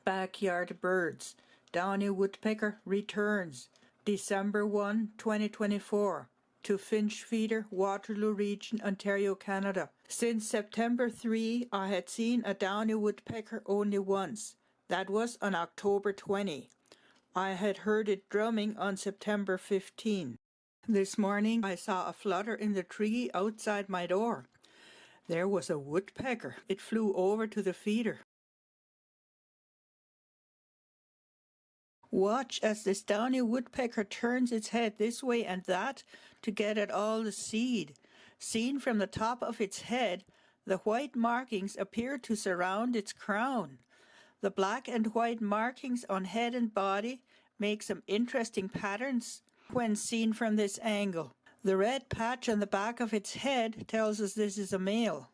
Backyard Birds. Downy Woodpecker returns December 1, 2024 to Finch Feeder, Waterloo Region, Ontario, Canada. Since September 3, I had seen a Downy Woodpecker only once. That was on October 20. I had heard it drumming on September 15. This morning I saw a flutter in the tree outside my door. There was a woodpecker. It flew over to the feeder. Watch as this Downy Woodpecker turns its head this way and that to get at all the seed. Seen from the top of its head, the white markings appear to surround its crown. The black and white markings on head and body make some interesting patterns when seen from this angle. The red patch on the back of its head tells us this is a male.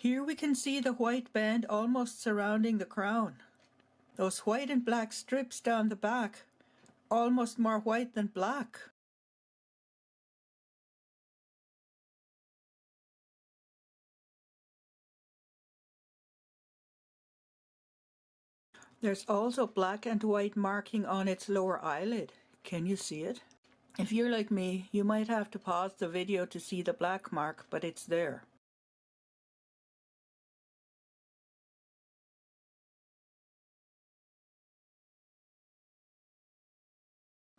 Here we can see the white band almost surrounding the crown. Those white and black strips down the back, almost more white than black. There's also black and white marking on its lower eyelid. Can you see it? If you're like me, you might have to pause the video to see the black mark, but it's there.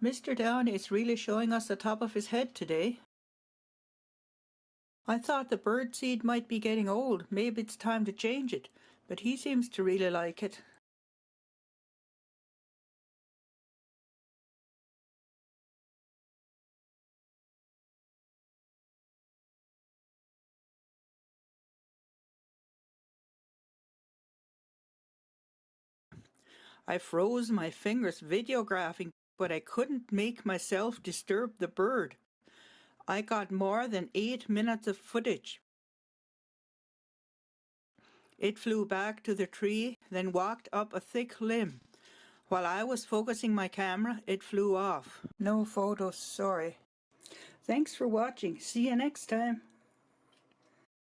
Mr. Downy is really showing us the top of his head today. I thought the bird seed might be getting old, maybe it's time to change it, but he seems to really like it. I froze my fingers videographing, but I couldn't make myself disturb the bird. I got more than 8 minutes of footage. It flew back to the tree, then walked up a thick limb. While I was focusing my camera, it flew off. No photos, sorry. Thanks for watching. See you next time.